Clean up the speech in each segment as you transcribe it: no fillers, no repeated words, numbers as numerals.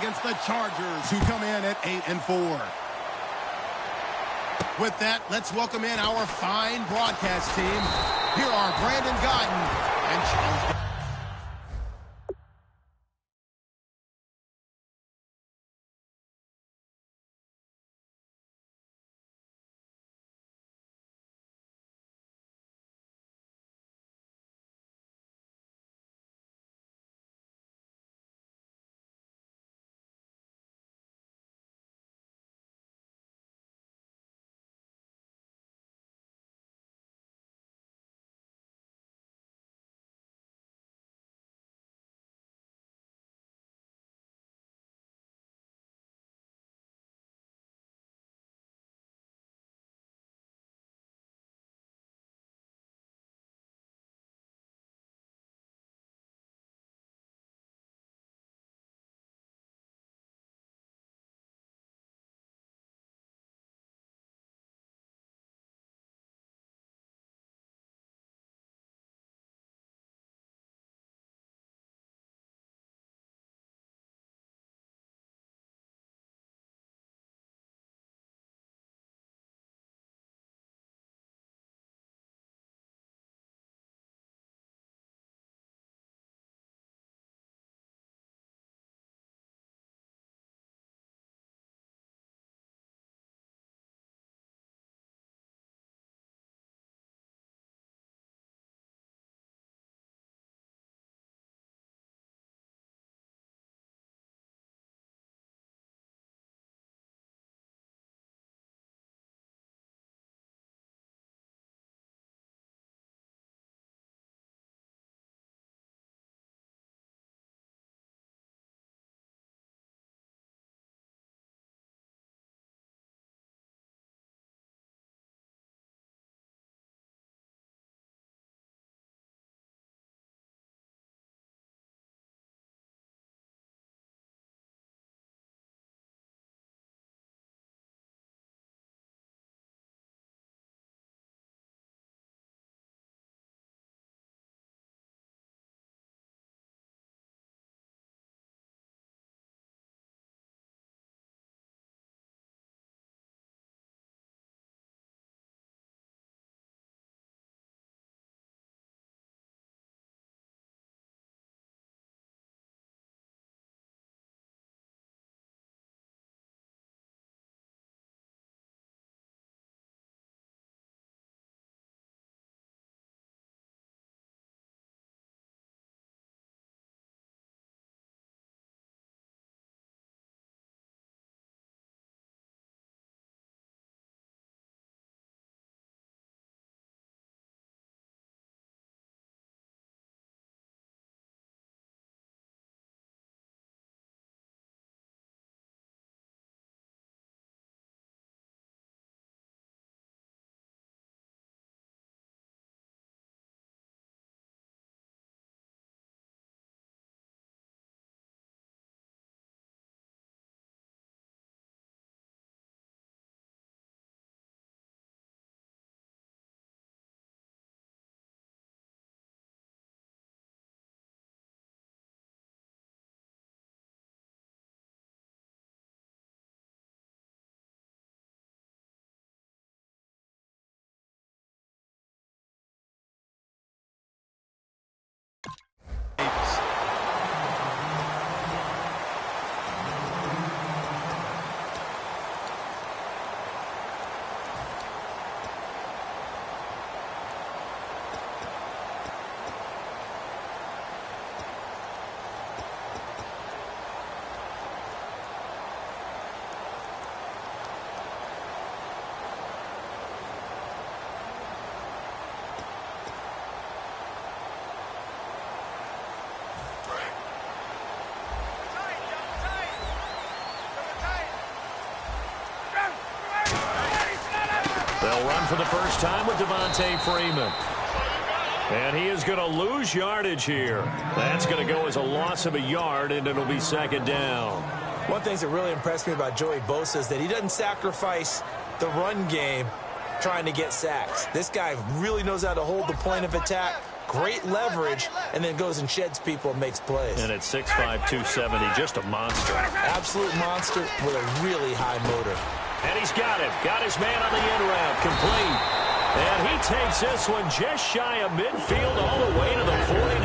against the Chargers, who come in at 8-4. With that, let's welcome in our fine broadcast team. Here are Brandon Guyton and Charles. They'll run for the first time with Devontae Freeman. And he is going to lose yardage here. That's going to go as a loss of a yard, and it'll be second down. One thing that really impressed me about Joey Bosa is that he doesn't sacrifice the run game trying to get sacks. This guy really knows how to hold the point of attack, great leverage, and then goes and sheds people and makes plays. And at 6'5", 270, just a monster. Absolute monster with a really high motor. And he's got him. Got his man on the in route. Complete. And he takes this one just shy of midfield all the way to the 49.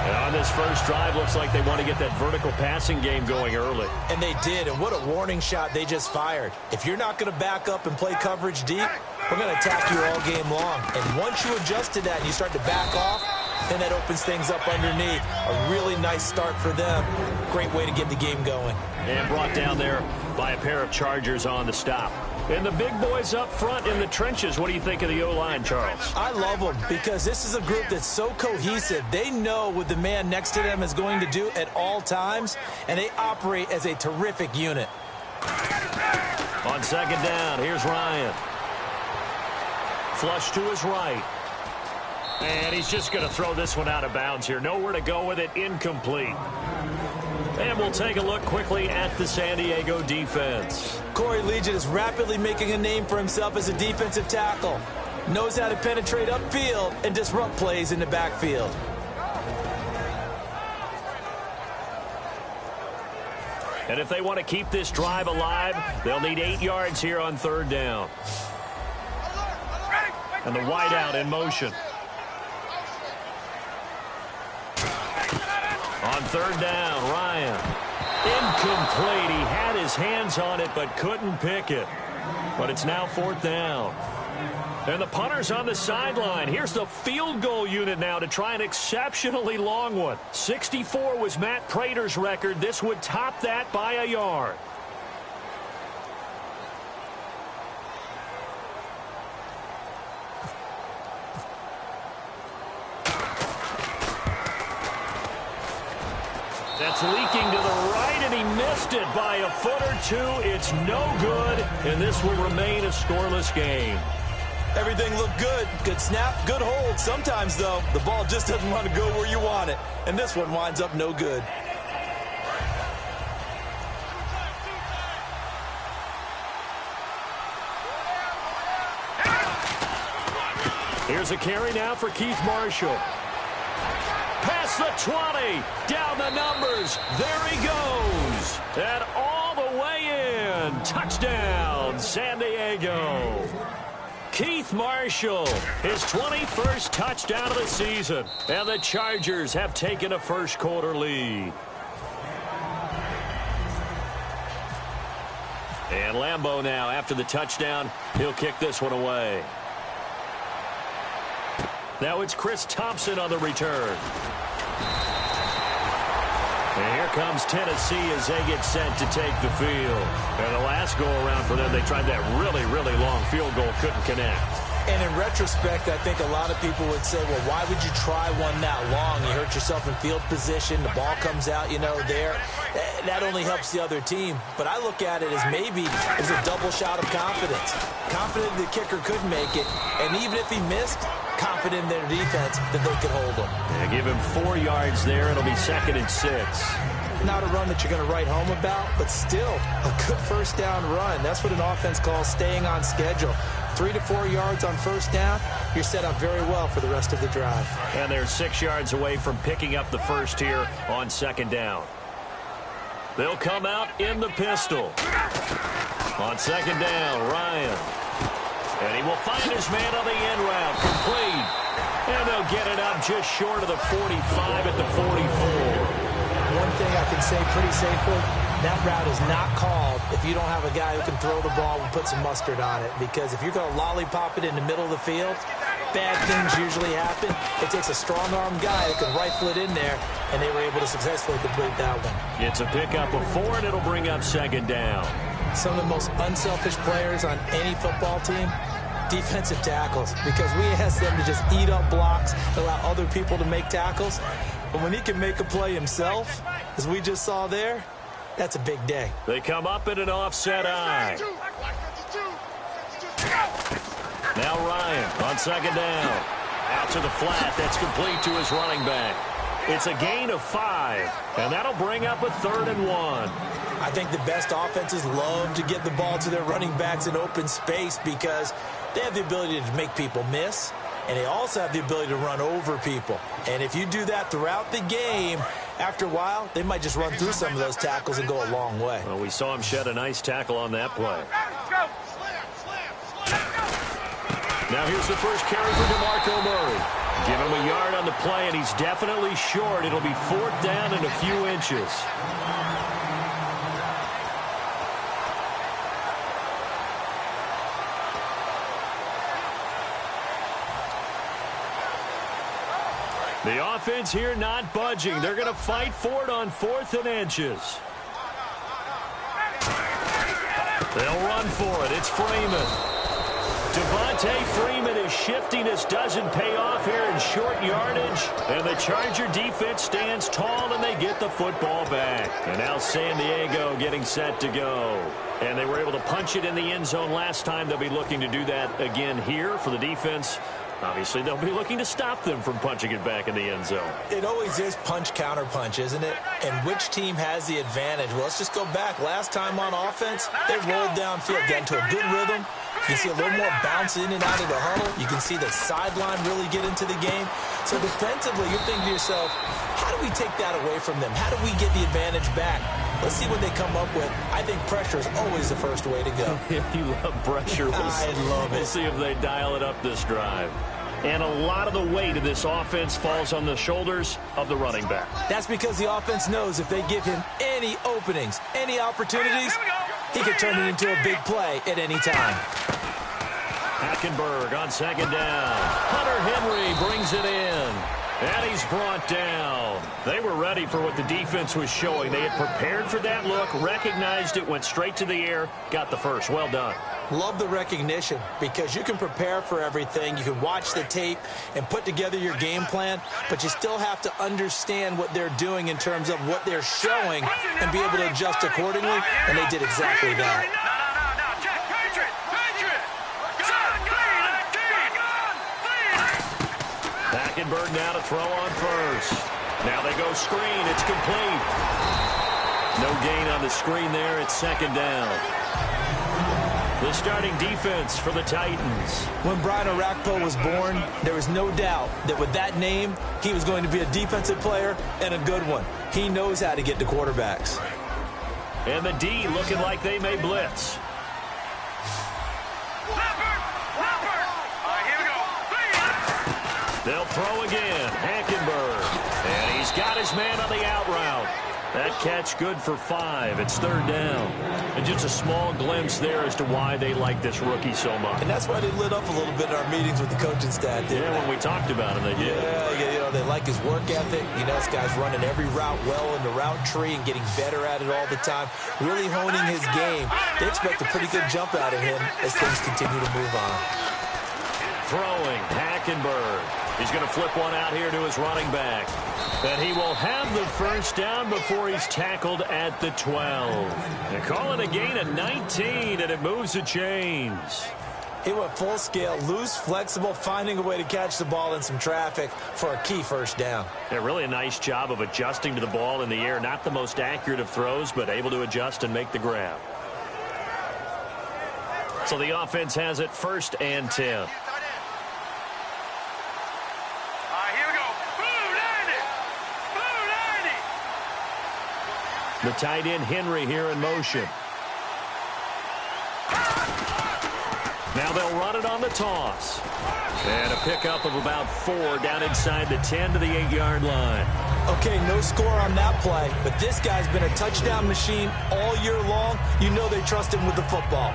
And on this first drive, looks like they want to get that vertical passing game going early. And they did, and what a warning shot they just fired. If you're not going to back up and play coverage deep, we're going to attack you all game long. And once you adjust to that and you start to back off, then that opens things up underneath. A really nice start for them. Great way to get the game going. And brought down there by a pair of Chargers on the stop. And the big boys up front in the trenches, what do you think of the O-line, Charles? I love them because this is a group that's so cohesive. They know what the man next to them is going to do at all times, and they operate as a terrific unit. On second down, here's Ryan. Flush to his right. And he's just going to throw this one out of bounds here. Nowhere to go with it, incomplete. And we'll take a look quickly at the San Diego defense. Corey Legion is rapidly making a name for himself as a defensive tackle. Knows how to penetrate upfield and disrupt plays in the backfield. And if they want to keep this drive alive, they'll need 8 yards here on third down. And the wideout in motion. On third down, Ryan. Incomplete. He had his hands on it but couldn't pick it. But it's now fourth down. And the punter's on the sideline. Here's the field goal unit now to try an exceptionally long one. 64 was Matt Prater's record. This would top that by a yard. That's leaking to the right, and he missed it by a foot or two. It's no good, and this will remain a scoreless game. Everything looked good. Good snap, good hold. Sometimes, though, the ball just doesn't want to go where you want it, and this one winds up no good. Here's a carry now for Keith Marshall. Past the 20, down the numbers, there he goes, and all the way in, touchdown, San Diego. Keith Marshall, his 21st touchdown of the season, and the Chargers have taken a first quarter lead. And Lambeau now, after the touchdown, he'll kick this one away. Now it's Chris Thompson on the return. And here comes Tennessee as they get set to take the field. And the last go-around for them, they tried that really, really long field goal, couldn't connect. And in retrospect, I think a lot of people would say, well, why would you try one that long? You hurt yourself in field position. The ball comes out, there. That only helps the other team. But I look at it as maybe it's a double shot of confidence. Confident the kicker could make it. And even if he missed, confident in their defense that they could hold him. Yeah, give him 4 yards there. It'll be 2nd and 6. Not a run that you're going to write home about, but still a good first down run. That's what an offense calls staying on schedule. 3 to 4 yards on first down, you're set up very well for the rest of the drive. And they're 6 yards away from picking up the first here on second down. They'll come out in the pistol. On second down, Ryan. And he will find his man on the end route, complete. And they'll get it up just short of the 45 at the 44. One thing I can say pretty safely, that route is not called if you don't have a guy who can throw the ball and put some mustard on it. Because if you're going to lollipop it in the middle of the field, bad things usually happen. It takes a strong-arm guy who can rifle it in there, and they were able to successfully complete that one. It's a pickup of 4, and it'll bring up second down. Some of the most unselfish players on any football team, defensive tackles, because we ask them to just eat up blocks, allow other people to make tackles. But when he can make a play himself, as we just saw there, that's a big day. They come up in an offset eye. Now Ryan on second down. Out to the flat. That's complete to his running back. It's a gain of 5, and that'll bring up a 3rd and 1. I think the best offenses love to get the ball to their running backs in open space because they have the ability to make people miss. and they also have the ability to run over people. And if you do that throughout the game, after a while, they might just run through some of those tackles and go a long way. Well, we saw him shed a nice tackle on that play. Now here's the first carry for DeMarco Murray. Give him a yard on the play, and he's definitely short. It'll be 4th down and a few inches. The offense here not budging. They're going to fight for it on 4th and inches. They'll run for it. It's Freeman. Devontae Freeman is shifting. This doesn't pay off here in short yardage. And the Charger defense stands tall, and they get the football back. And now San Diego getting set to go. And they were able to punch it in the end zone last time. They'll be looking to do that again here for the defense. Obviously, they'll be looking to stop them from punching it back in the end zone. It always is punch, counter punch, isn't it? And which team has the advantage? Well, let's just go back. Last time on offense, they rolled downfield, got into a good rhythm. You see a little more bounce in and out of the huddle. You can see the sideline really get into the game. So defensively, you're thinking to yourself, how do we take that away from them? How do we get the advantage back? Let's see what they come up with. I think pressure is always the first way to go. You love pressure. I love it. We'll see if they dial it up this drive. And a lot of the weight of this offense falls on the shoulders of the running back. That's because the offense knows if they give him any openings, any opportunities, he can turn it into a big play at any time. Hackenberg on 2nd down. Hunter Henry brings it in. And he's brought down. They were ready for what the defense was showing. They had prepared for that look, recognized it, went straight to the air, got the first. Well done. Love the recognition because you can prepare for everything. You can watch the tape and put together your game plan, but you still have to understand what they're doing in terms of what they're showing and be able to adjust accordingly, and they did exactly that. Hackenberg now to throw on first. Now they go screen. It's complete. No gain on the screen there. It's 2nd down. The starting defense for the Titans. When Brian Orakpo was born, there was no doubt that with that name, he was going to be a defensive player and a good one. He knows how to get to quarterbacks. And the D looking like they may blitz. They'll throw again. Hackenberg. And he's got his man on the out route. That catch good for 5. It's 3rd down. And just a small glimpse there as to why they like this rookie so much. And that's why they lit up a little bit in our meetings with the coaching staff. Yeah, when we talked about him, they did. Yeah, you know, they like his work ethic. You know, this guy's running every route well in the route tree and getting better at it all the time. Really honing his game. They expect a pretty good jump out of him as things continue to move on. Throwing, Hackenberg. He's going to flip one out here to his running back. And he will have the first down before he's tackled at the 12. They call it a gain of 19, and it moves the chains. He went full scale, loose, flexible, finding a way to catch the ball in some traffic for a key first down. Yeah, really a nice job of adjusting to the ball in the air. Not the most accurate of throws, but able to adjust and make the grab. So the offense has it 1st and 10. The tight end Henry here in motion. Now they'll run it on the toss. And a pickup of about 4 down inside the 10 to the 8-yard line. Okay, no score on that play, but this guy's been a touchdown machine all year long. You know they trust him with the football.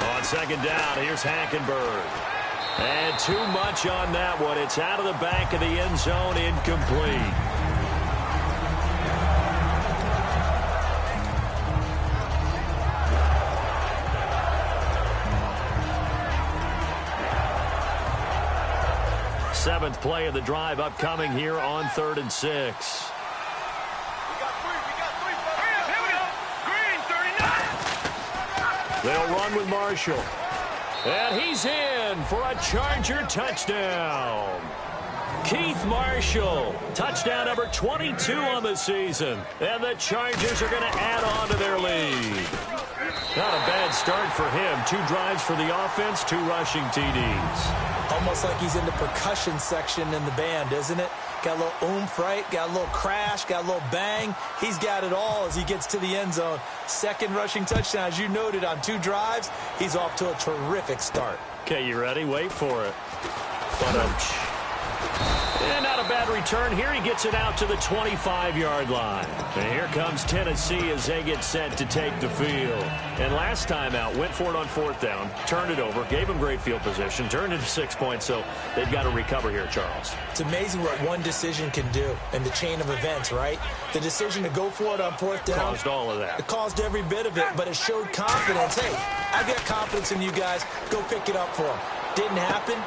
On 2nd down, here's Hackenberg. And too much on that one. It's out of the back of the end zone, incomplete. Seventh play of the drive upcoming here on 3rd and 6. They'll run with Marshall. And he's in for a Charger touchdown. Keith Marshall, touchdown number 22 on the season. And the Chargers are going to add on to their lead. Not a bad start for him. 2 drives for the offense, 2 rushing TDs. Almost like he's in the percussion section in the band, isn't it? Got a little oomph, right? Got a little crash, got a little bang. He's got it all as he gets to the end zone. Second rushing touchdown, as you noted, on 2 drives. He's off to a terrific start. Okay, you ready? Wait for it. And not a bad return here. He gets it out to the 25-yard line. And here comes Tennessee as they get set to take the field. And last time out, went for it on 4th down, turned it over, gave them great field position, turned it to 6 points, so they've got to recover here, Charles. It's amazing what one decision can do in the chain of events, right? The decision to go for it on 4th down. Caused all of that. It caused every bit of it, but it showed confidence. Hey, I've got confidence in you guys. Go pick it up for them. Didn't happen.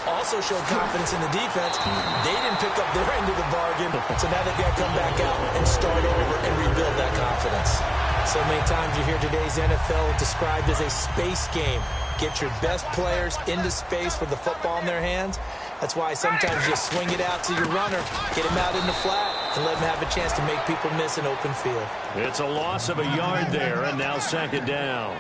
Also showed confidence in the defense. They didn't pick up their end of the bargain, so now they've got to come back out and start over and rebuild that confidence. So many times you hear today's NFL described as a space game. Get your best players into space with the football in their hands. That's why sometimes you swing it out to your runner, get him out in the flat, and let him have a chance to make people miss an open field. It's a loss of a yard there, and now 2nd down.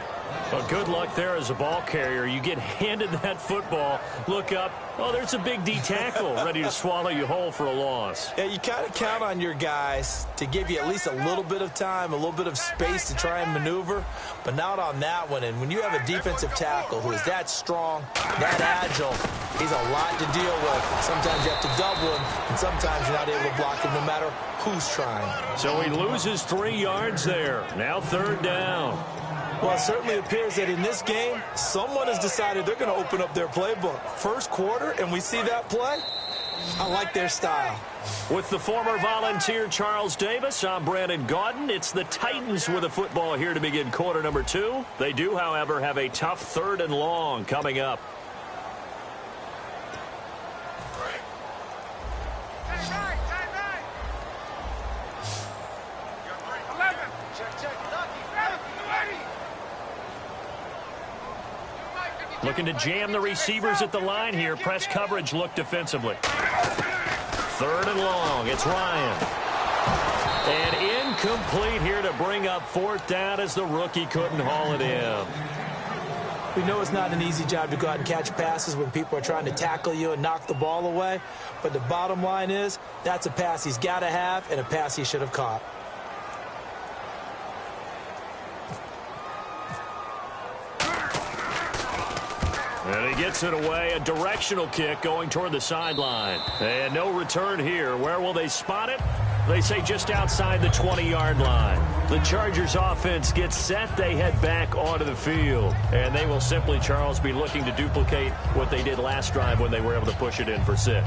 Well, good luck there as a ball carrier. You get handed that football, look up, oh, there's a big D tackle ready to swallow you whole for a loss. Yeah, you kind of count on your guys to give you at least a little bit of time, a little bit of space to try and maneuver, but not on that one. And when you have a defensive tackle who is that strong, that agile, he's a lot to deal with. Sometimes you have to double him, and sometimes you're not able to block him no matter who's trying. So he loses 3 yards there. Now 3rd down. Well, it certainly appears that in this game, someone has decided they're going to open up their playbook. First quarter, and we see that play. I like their style. With the former Volunteer Charles Davis, I'm Brandon Gaudin. It's the Titans with a football here to begin quarter number 2. They do, however, have a tough 3rd and long coming up. Looking to jam the receivers at the line here. Press coverage look defensively. 3rd and long. It's Ryan. And incomplete here to bring up 4th down as the rookie couldn't haul it in. We know it's not an easy job to go out and catch passes when people are trying to tackle you and knock the ball away. But the bottom line is that's a pass he's got to have and a pass he should have caught. And he gets it away. A directional kick going toward the sideline. And no return here. Where will they spot it? They say just outside the 20-yard line. The Chargers offense gets set. They head back onto the field. And they will simply, Charles, be looking to duplicate what they did last drive when they were able to push it in for 6.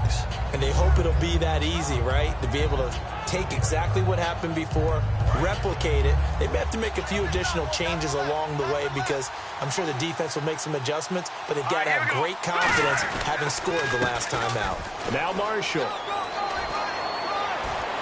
And they hope it'll be that easy, right? To be able to take exactly what happened before, replicate it. They may have to make a few additional changes along the way because I'm sure the defense will make some adjustments, but they've got to have great confidence having scored the last time out. Now Marshall.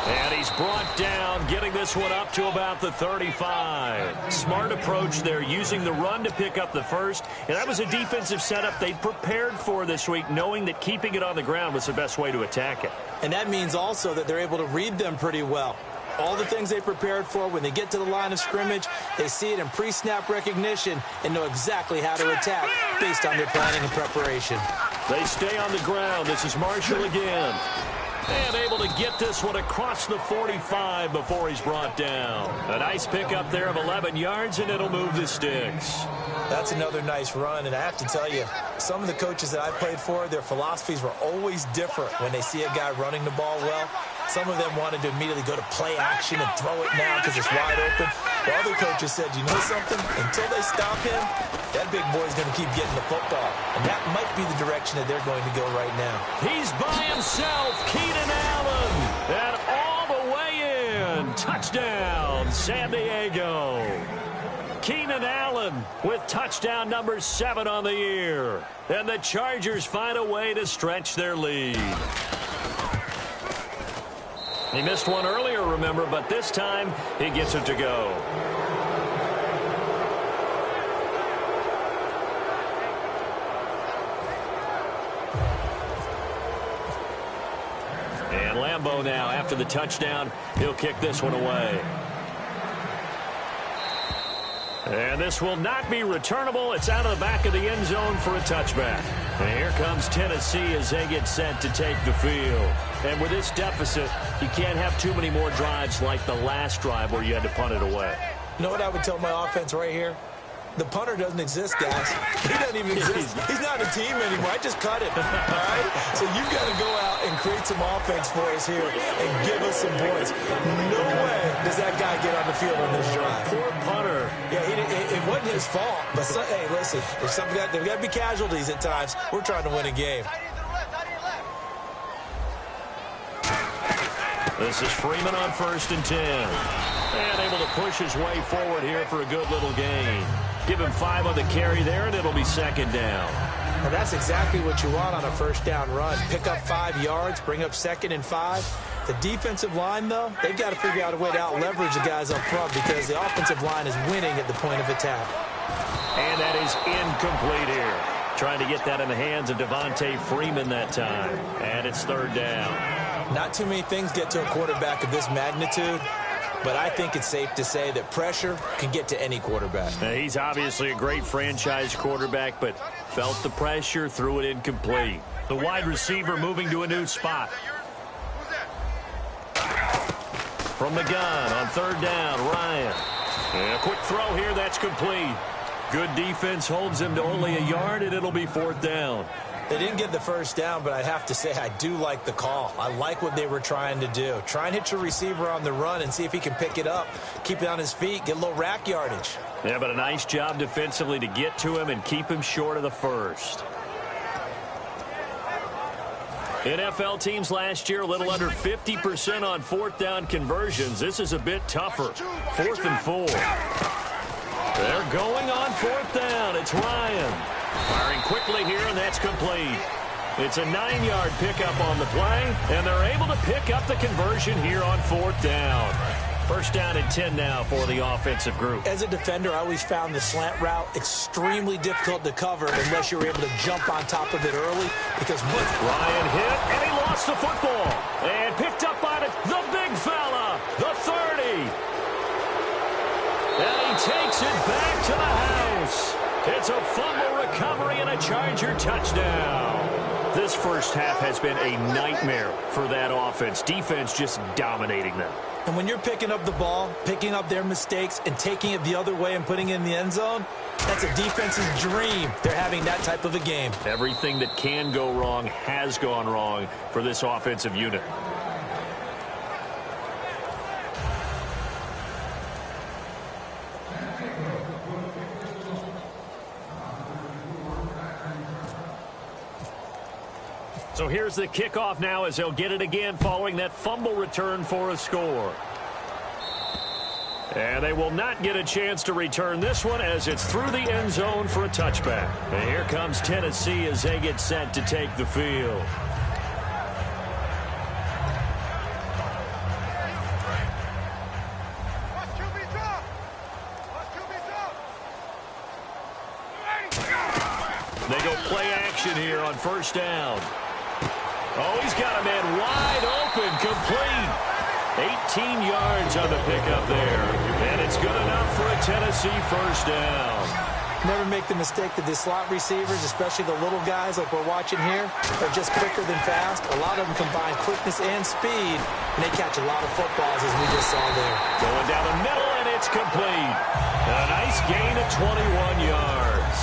And he's brought down, getting this one up to about the 35. Smart approach there, using the run to pick up the first. And that was a defensive setup they prepared for this week, knowing that keeping it on the ground was the best way to attack it. And that means also that they're able to read them pretty well. All the things they prepared for, when they get to the line of scrimmage, they see it in pre-snap recognition and know exactly how to attack based on their planning and preparation. They stay on the ground. This is Marshall again. And able to get this one across the 45 before he's brought down. A nice pickup there of 11 yards, and it'll move the sticks. That's another nice run, and I have to tell you, some of the coaches that I played for, their philosophies were always different when they see a guy running the ball well. Some of them wanted to immediately go to play action and throw it now because it's wide open. While other coaches said, you know something? Until they stop him, that big boy's going to keep getting the football. And that might be the direction that they're going to go right now. He's by himself, Keenan Allen. And all the way in. Touchdown, San Diego. Keenan Allen with touchdown number 7 on the year. And the Chargers find a way to stretch their lead. He missed one earlier, remember, but this time he gets it to go. Lambeau now. After the touchdown, he'll kick this one away. And this will not be returnable. It's out of the back of the end zone for a touchback. And here comes Tennessee as they get set to take the field. And with this deficit, you can't have too many more drives like the last drive where you had to punt it away. You know what I would tell my offense right here? The punter doesn't exist, guys. He doesn't even exist. He's not a team anymore. I just cut him, all right? So you've got to go out and create some offense for us here and give us some points. No way does that guy get on the field on this drive. Poor punter. Yeah, it wasn't his fault. But, hey, listen, there's got to be casualties at times. We're trying to win a game. This is Freeman on 1st and 10. And able to push his way forward here for a good little gain. Give him 5 on the carry there, and it'll be 2nd down. Well, that's exactly what you want on a 1st down run. Pick up 5 yards, bring up 2nd and 5. The defensive line, though, they've got to figure out a way to out-leverage the guys up front because the offensive line is winning at the point of attack. And that is incomplete here. Trying to get that in the hands of Devontae Freeman that time. And it's 3rd down. Not too many things get to a quarterback of this magnitude, but I think it's safe to say that pressure can get to any quarterback. Now, he's obviously a great franchise quarterback, but felt the pressure, threw it incomplete. The wide receiver moving to a new spot. From the gun on 3rd down, Ryan. And a quick throw here, that's complete. Good defense holds him to only a yard, and it'll be 4th down. They didn't get the 1st down, but I have to say I do like the call. I like what they were trying to do. Try and hit your receiver on the run and see if he can pick it up, keep it on his feet, get a little rack yardage. Yeah, but a nice job defensively to get to him and keep him short of the 1st. NFL teams last year a little under 50% on 4th down conversions. This is a bit tougher. 4th and 4. They're going on 4th down. It's Ryan. Firing quickly here, and that's complete. It's a 9-yard pickup on the play, and they're able to pick up the conversion here on 4th down. 1st down and 10 now for the offensive group. As a defender, I always found the slant route extremely difficult to cover unless you were able to jump on top of it early. Because Ryan hit, and he lost the football. And picked up by the big fella, the 30. And he takes it back to the house. It's a fumble recovery and a Charger touchdown. This first half has been a nightmare for that offense. Defense just dominating them. And when you're picking up the ball, picking up their mistakes, and taking it the other way and putting it in the end zone, that's a defense's dream. They're having that type of a game. Everything that can go wrong has gone wrong for this offensive unit. So here's the kickoff now as they'll get it again following that fumble return for a score. And they will not get a chance to return this one as it's through the end zone for a touchback. And here comes Tennessee as they get set to take the field. They go play action here on 1st down. Oh, he's got a man wide open, complete. 18 yards on the pickup there. And it's good enough for a Tennessee 1st down. Never make the mistake that the slot receivers, especially the little guys like we're watching here, are just quicker than fast. A lot of them combine quickness and speed, and they catch a lot of footballs, as we just saw there. Going down the middle, and it's complete. A nice gain of 21 yards.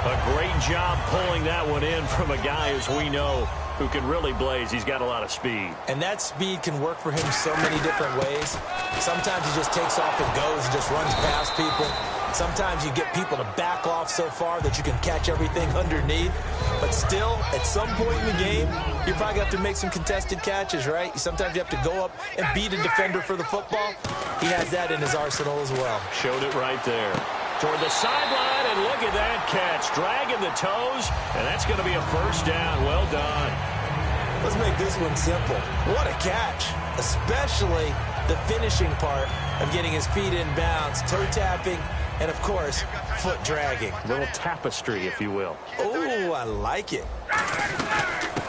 A great job pulling that one in from a guy, as we know, who can really blaze. He's got a lot of speed. And that speed can work for him so many different ways. Sometimes he just takes off and goes and just runs past people. Sometimes you get people to back off so far that you can catch everything underneath. But still, at some point in the game, you probably have to make some contested catches, right? Sometimes you have to go up and beat a defender for the football. He has that in his arsenal as well. Showed it right there. Toward the sideline, and look at that catch. Dragging the toes, and that's going to be a 1st down. Well done. Let's make this one simple. What a catch, especially the finishing part of getting his feet in bounds, toe tapping, and, of course, foot dragging. A little tapestry, if you will. Oh, I like it.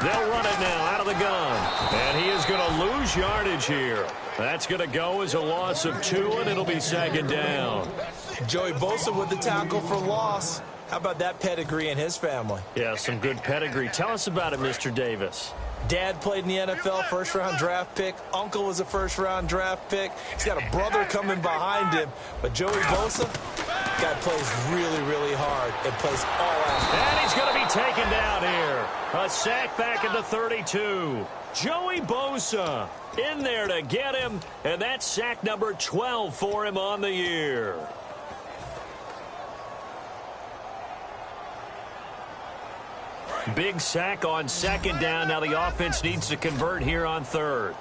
They'll run it now out of the gun. And he is going to lose yardage here. That's going to go as a loss of 2, and it'll be second down. Joey Bosa with the tackle for loss. How about that pedigree in his family? Yeah, some good pedigree. Tell us about it, Mr. Davis. Dad played in the NFL, first-round draft pick. Uncle was a first-round draft pick. He's got a brother coming behind him. But Joey Bosa, guy plays really, really hard and plays all out. And he's going to be taken down here. A sack back at the 32. Joey Bosa in there to get him, and that's sack number 12 for him on the year. Big sack on second down. Now the offense needs to convert here on third.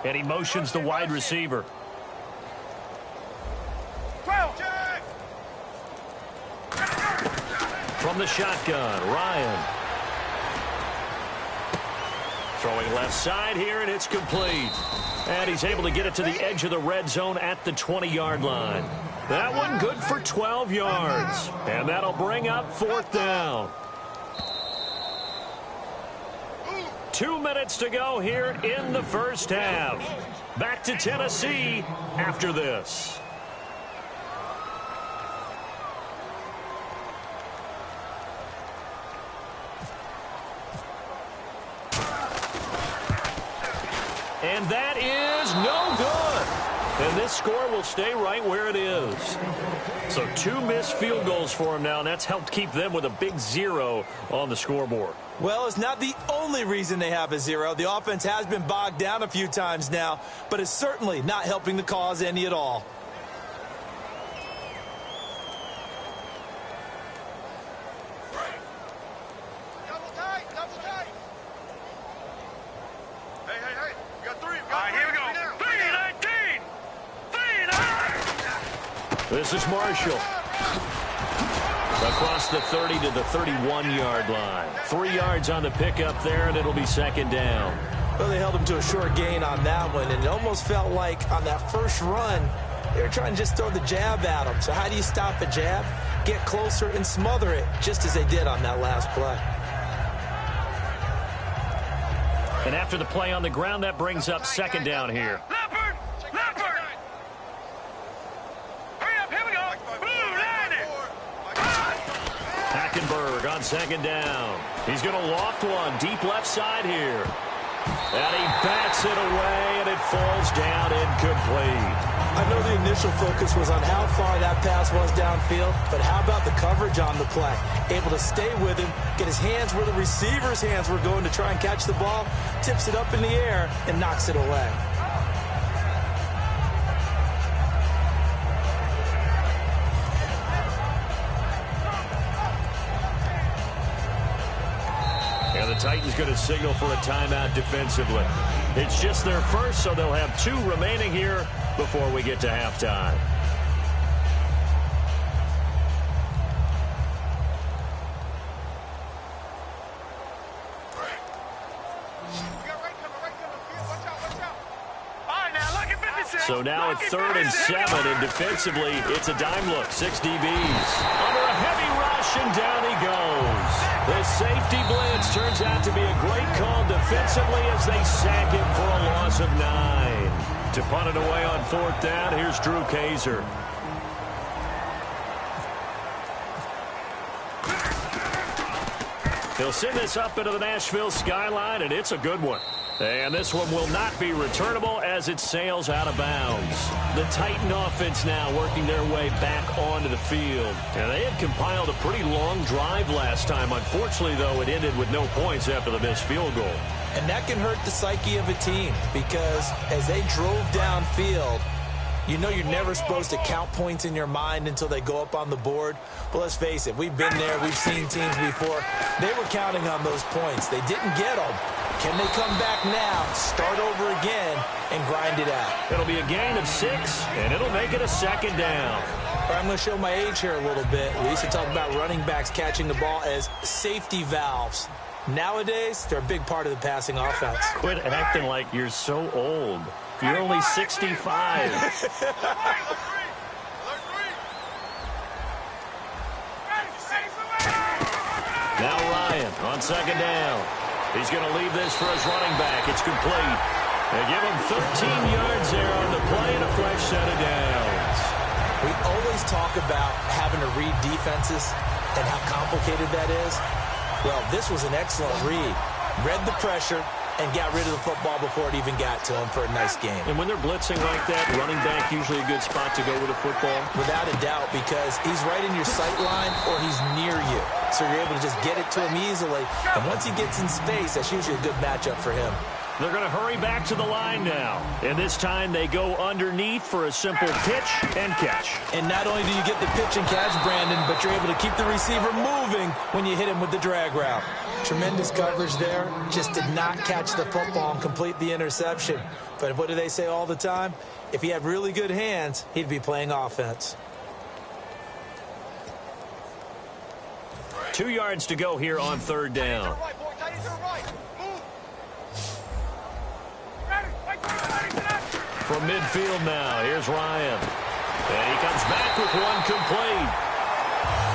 And he motions the wide receiver. From the shotgun, Ryan. Throwing left side here, and it's complete. And he's able to get it to the edge of the red zone at the 20-yard line. That one good for 12 yards. And that'll bring up fourth down. 2 minutes to go here in the first half. Back to Tennessee after this. And that is no good. And this score will stay right where it is. So 2 missed field goals for him now, and that's helped keep them with a big 0 on the scoreboard. Well, it's not the only reason they have a 0. The offense has been bogged down a few times now, but it's certainly not helping the cause any at all. This is Marshall. Across the 30 to the 31-yard line. 3 yards on the pickup there, and it'll be second down. Well, they held him to a short gain on that one, and it almost felt like on that first run, they were trying to just throw the jab at him. So how do you stop a jab? Get closer and smother it, just as they did on that last play. And after the play on the ground, that brings up second down here. Hackenberg on second down. He's going to loft one deep left side here. And he bats it away, and it falls down incomplete. I know the initial focus was on how far that pass was downfield, but how about the coverage on the play? Able to stay with him, get his hands where the receiver's hands were going to try and catch the ball, tips it up in the air, and knocks it away. And the Titans going to signal for a timeout defensively. It's just their first, so they'll have 2 remaining here before we get to halftime. So now it's 3rd and 7, and defensively, it's a dime look. 6 DBs. Under a heavy rush, and down he goes. The safety blitz turns out to be a great call defensively as they sack him for a loss of 9. To punt it away on 4th down, here's Drew Kaiser. He'll send this up into the Nashville skyline, and it's a good one. And this one will not be returnable as it sails out of bounds. The Titan offense now working their way back onto the field. And they had compiled a pretty long drive last time. Unfortunately, though, it ended with no points after the missed field goal. And that can hurt the psyche of a team because as they drove downfield, you know you're never supposed to count points in your mind until they go up on the board. But let's face it, we've been there. We've seen teams before. They were counting on those points. They didn't get them. Can they come back now, start over again, and grind it out? It'll be a gain of 6, and it'll make it a second down. I'm going to show my age here a little bit. We used to talk about running backs catching the ball as safety valves. Nowadays, they're a big part of the passing offense. Quit acting like you're so old. You're only 65. Now Ryan on second down. He's going to leave this for his running back. It's complete. They give him 13 yards there on the play and a fresh set of downs. We always talk about having to read defenses and how complicated that is. Well, this was an excellent read. Read the pressure and got rid of the football before it even got to him for a nice game. And when they're blitzing like that, running back usually a good spot to go with a football? Without a doubt, because he's right in your sight line or he's near you. So you're able to just get it to him easily. And once he gets in space, that's usually a good matchup for him. They're going to hurry back to the line now. And this time they go underneath for a simple pitch and catch. And not only do you get the pitch and catch, Brandon, but you're able to keep the receiver moving when you hit him with the drag route. Tremendous coverage there. Just did not catch the football and complete the interception. But what do they say all the time? If he had really good hands, he'd be playing offense. 2 yards to go here on third down. From midfield now, here's Ryan. And he comes back with one complete.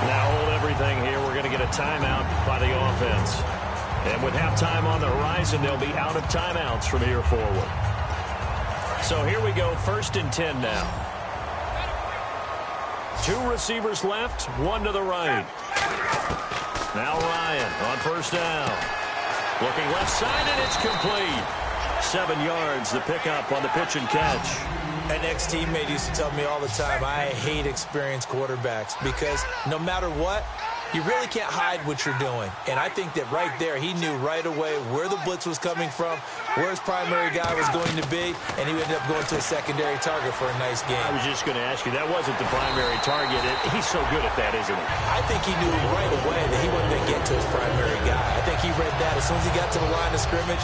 Now hold everything here. We're going to get a timeout by the offense. And with halftime on the horizon, they'll be out of timeouts from here forward. So here we go, 1st and 10 now. 2 receivers left, 1 to the right. Now Ryan on 1st down. Looking left side, and it's complete. 7 yards, the pickup on the pitch and catch. An ex-teammate used to tell me all the time, I hate experienced quarterbacks because no matter what, you really can't hide what you're doing. And I think that right there, he knew right away where the blitz was coming from, where his primary guy was going to be, and he ended up going to a secondary target for a nice game. I was just going to ask you, that wasn't the primary target. He's so good at that, isn't he? I think he knew right away that he wasn't going to get to his primary guy. I think he read that as soon as he got to the line of scrimmage,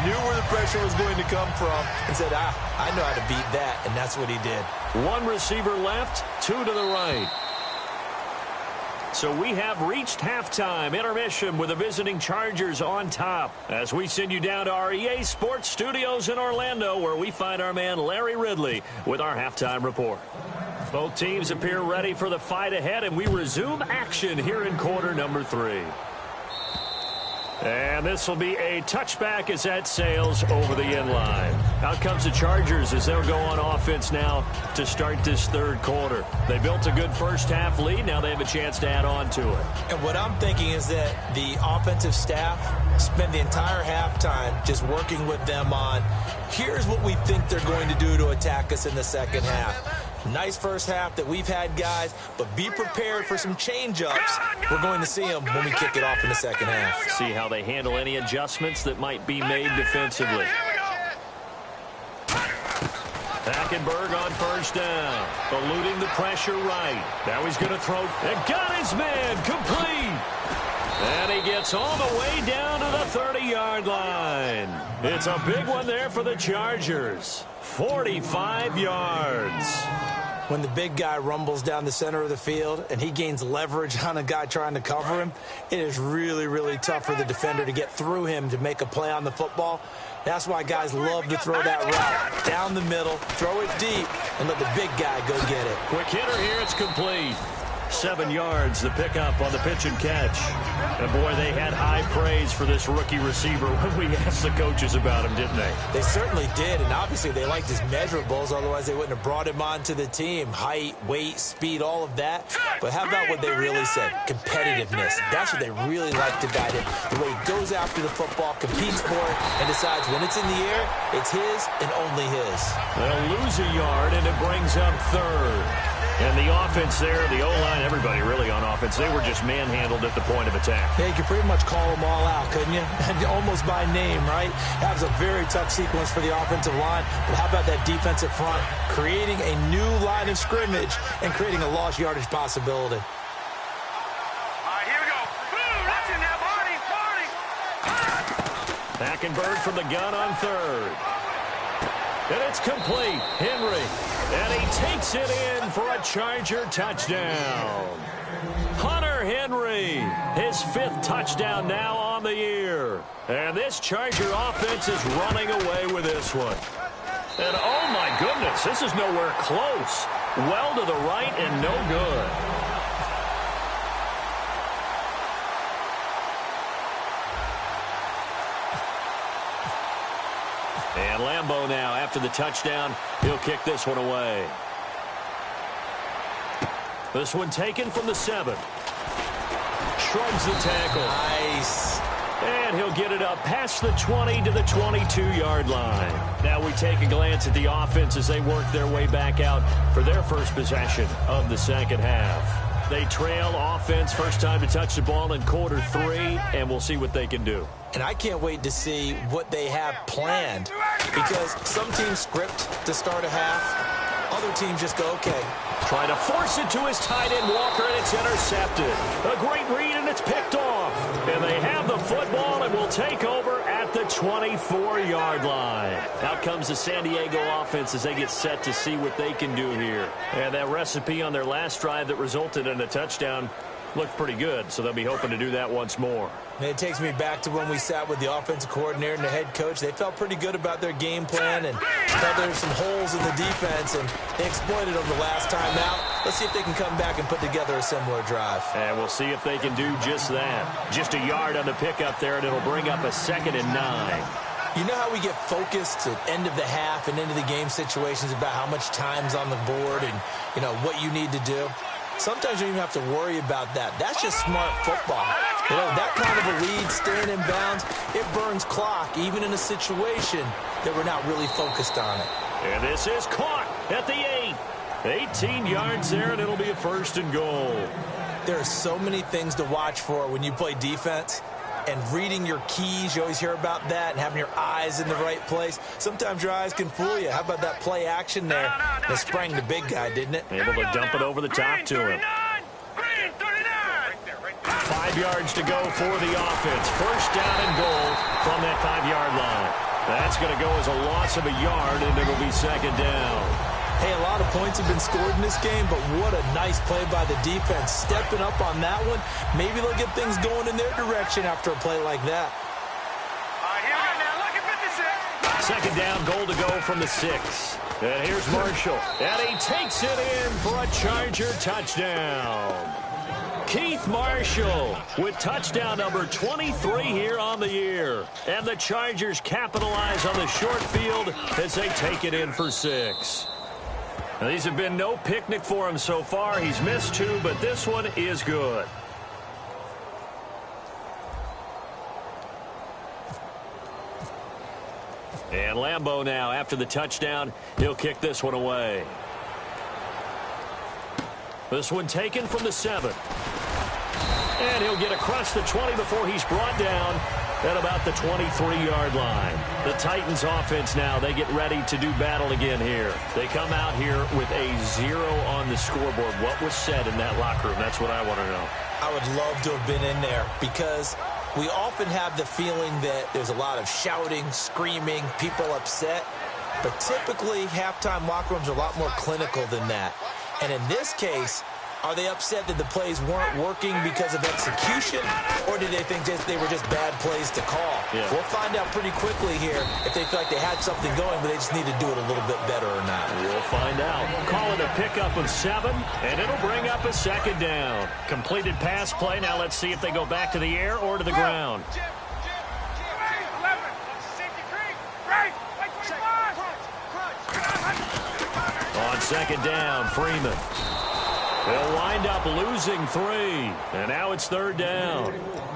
knew where the pressure was going to come from, and said, I know how to beat that, and that's what he did. 1 receiver left, 2 to the right. So we have reached halftime intermission with the visiting Chargers on top as we send you down to our EA Sports Studios in Orlando where we find our man Larry Ridley with our halftime report. Both teams appear ready for the fight ahead, and we resume action here in quarter number 3. And this will be a touchback as that sails over the end line. Out comes the Chargers as they'll go on offense now to start this third quarter. They built a good first half lead. Now they have a chance to add on to it. And what I'm thinking is that the offensive staff spend the entire halftime just working with them on, here's what we think they're going to do to attack us in the second half. Nice first half that we've had, guys, but be prepared for some change-ups. We're going to see them when we kick it off in the second half. See how they handle any adjustments that might be made defensively. Hackenberg on 1st down, eluding the pressure right. Now he's going to throw, and got his man, complete. And he gets all the way down to the 30-yard line. It's a big one there for the Chargers. 45 yards. When the big guy rumbles down the center of the field and he gains leverage on a guy trying to cover him, it is really, really tough for the defender to get through him to make a play on the football. That's why guys love to throw that route down the middle, throw it deep, and let the big guy go get it. Quick hitter here, it's complete. 7 yards, the pickup on the pitch and catch. And boy, they had high praise for this rookie receiver when we asked the coaches about him, didn't they? They certainly did, and obviously they liked his measurables, otherwise they wouldn't have brought him onto the team. Height, weight, speed, all of that. But how about what they really said? Competitiveness. That's what they really liked about him. The way he goes after the football, competes for it, and decides when it's in the air, it's his and only his. They'll lose a yard, and it brings up 3rd. And the offense there, the O-line, everybody really on offense, they were just manhandled at the point of attack. Yeah, you could pretty much call them all out, couldn't you? Almost by name, right? That was a very tough sequence for the offensive line. But how about that defensive front creating a new line of scrimmage and creating a lost yardage possibility? All right, here we go. Boom, that's in there, Barney. Hackenberg from the gun on 3rd. And it's complete. Henry. And he takes it in for a Charger touchdown. Hunter Henry. His 5th touchdown now on the year. And this Charger offense is running away with this one. And oh my goodness, this is nowhere close. Well to the right and no good. And Lambeau now, after the touchdown, he'll kick this one away. This one taken from the 7. Shrugs the tackle. Nice. And he'll get it up past the 20 to the 22-yard line. Now we take a glance at the offense as they work their way back out for their first possession of the second half. They trail offense, first time to touch the ball in quarter 3, and we'll see what they can do. And I can't wait to see what they have planned, because some teams script to start a half. Other teams just go, okay. Trying to force it to his tight end, Walker, and it's intercepted. A great read, and it's picked off. And they have the football and will take over at the 24-yard line. Out comes the San Diego offense as they get set to see what they can do here. And that recipe on their last drive that resulted in a touchdown looked pretty good, so they'll be hoping to do that once more. And it takes me back to when we sat with the offensive coordinator and the head coach. They felt pretty good about their game plan and thought there were some holes in the defense, and they exploited them the last time out. Let's see if they can come back and put together a similar drive. And we'll see if they can do just that. Just a yard on the pickup there, and it'll bring up a 2nd and 9. You know how we get focused at end of the half and into the game situations about how much time's on the board and, you know, what you need to do? Sometimes you don't even have to worry about that. That's just smart football. You know, that kind of a lead, staying in bounds, it burns clock, even in a situation that we're not really focused on it. And this is caught at the 8. 18 yards there, and it'll be a 1st and goal. There are so many things to watch for when you play defense. And reading your keys, you always hear about that, and having your eyes in the right place. Sometimes your eyes can fool you. How about that play action there? It sprang the big guy, didn't it? Able to dump it over the top to him. 5 yards to go for the offense. 1st down and goal from that 5-yard line. That's going to go as a loss of a yard, and it'll be 2nd down. Hey, a lot of points have been scored in this game, but what a nice play by the defense. Stepping up on that one. Maybe they'll get things going in their direction after a play like that. Here we go now. Look at 56. 2nd down, goal to go from the 6. And here's Marshall. And he takes it in for a Charger touchdown. Keith Marshall with touchdown number 23 here on the year. And the Chargers capitalize on the short field as they take it in for 6. Now, these have been no picnic for him so far. He's missed 2, but this one is good. And Lambeau now, after the touchdown, he'll kick this one away. This one taken from the 7. And he'll get across the 20 before he's brought down at about the 23-yard line. The Titans offense now, they get ready to do battle again here. They come out here with a 0 on the scoreboard. What was said in that locker room? That's what I want to know. I would love to have been in there, because we often have the feeling that there's a lot of shouting, screaming, people upset. But typically, halftime locker rooms are a lot more clinical than that. And in this case, are they upset that the plays weren't working because of execution, or did they think they were just bad plays to call? Yeah. We'll find out pretty quickly here if they feel like they had something going, but they just need to do it a little bit better or not. We'll find out. Call it a pickup of 7, and it'll bring up a 2nd down. Completed pass play. Now let's see if they go back to the air or to the ground. On 2nd down, Freeman. They'll wind up losing 3, and now it's 3rd down.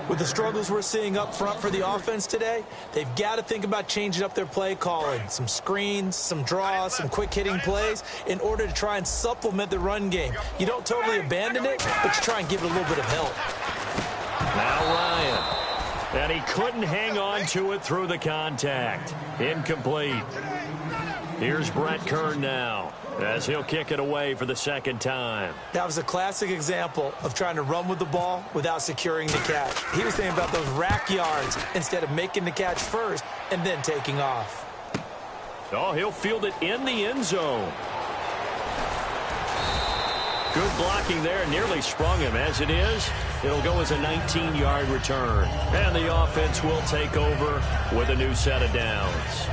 With the struggles we're seeing up front for the offense today, they've got to think about changing up their play calling. Some screens, some draws, some quick-hitting plays in order to try and supplement the run game. You don't totally abandon it, but you try and give it a little bit of help. Now Ryan. And he couldn't hang on to it through the contact. Incomplete. Here's Brett Kern now, as he'll kick it away for the 2nd time. That was a classic example of trying to run with the ball without securing the catch. He was thinking about those rack yards instead of making the catch first and then taking off. Oh, he'll field it in the end zone. Good blocking there. Nearly sprung him. As it is, it'll go as a 19-yard return. And the offense will take over with a new set of downs.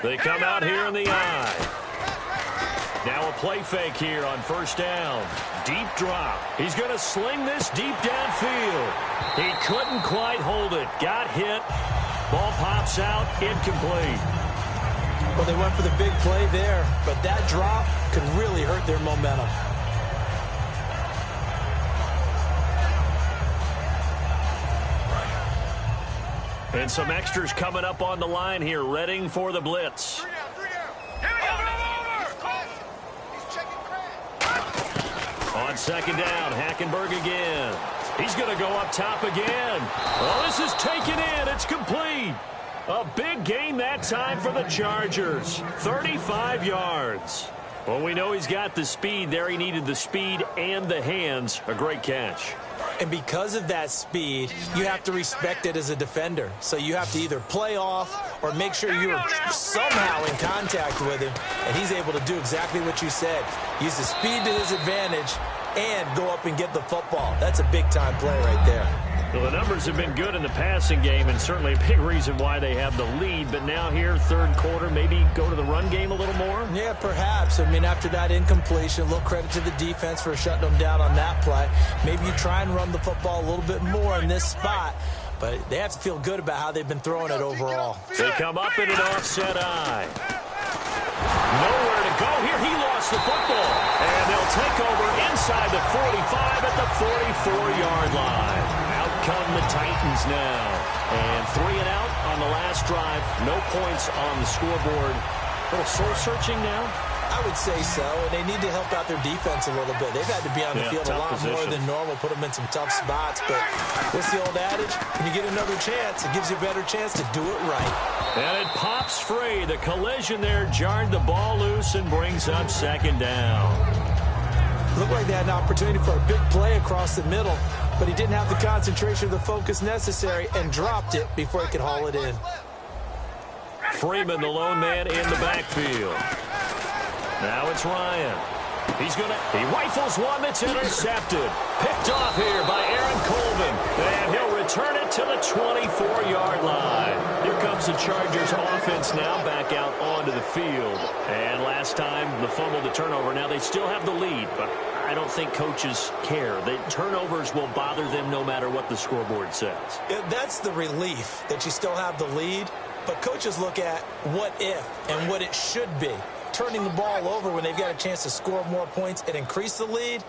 They come out here in the eye. Now a play fake here on first down. Deep drop. He's going to sling this deep downfield. He couldn't quite hold it. Got hit. Ball pops out. Incomplete. Well, they went for the big play there, but that drop could really hurt their momentum. And some extras coming up on the line here, readying for the blitz. On second down, Hackenberg again. He's going to go up top again. Oh, this is taken in. It's complete. A big gain that time for the Chargers. 35 yards. Well, we know he's got the speed there. He needed the speed and the hands. A great catch. And because of that speed, you have to respect it as a defender. So you have to either play off or make sure you're somehow in contact with him. And he's able to do exactly what you said. Use the speed to his advantage and go up and get the football. That's a big-time play right there. Well, the numbers have been good in the passing game, and certainly a big reason why they have the lead. But now here, third quarter, maybe go to the run game a little more? Yeah, perhaps. I mean, after that incompletion, a little credit to the defense for shutting them down on that play. Maybe you try and run the football a little bit more in this spot. But they have to feel good about how they've been throwing it overall. They come up in an offset eye. Nowhere to go here. He lost the football. And they'll take over inside the 45 at the 44-yard line. Out come the Titans now. And 3 and out on the last drive. No points on the scoreboard. A little soul-searching now? I would say so, and they need to help out their defense a little bit. They've had to be on the field a lot more than normal, put them in some tough spots. But what's the old adage? When you get another chance, it gives you a better chance to do it right. And it pops free. The collision there jarred the ball loose and brings up second down. Looked like they had an opportunity for a big play across the middle, but he didn't have the concentration or the focus necessary and dropped it before he could haul it in. Freeman, the lone man in the backfield. Now it's Ryan. He rifles one that's intercepted. Picked off here by Aaron Colvin. And he'll return it to the 24-yard line. Here comes the Chargers offense now back out onto the field. And last time, the fumble, the turnover. Now they still have the lead, but I don't think coaches care. The turnovers will bother them no matter what the scoreboard says. That's the relief that you still have the lead. But coaches look at what if and what it should be. Turning the ball over when they've got a chance to score more points and increase the lead,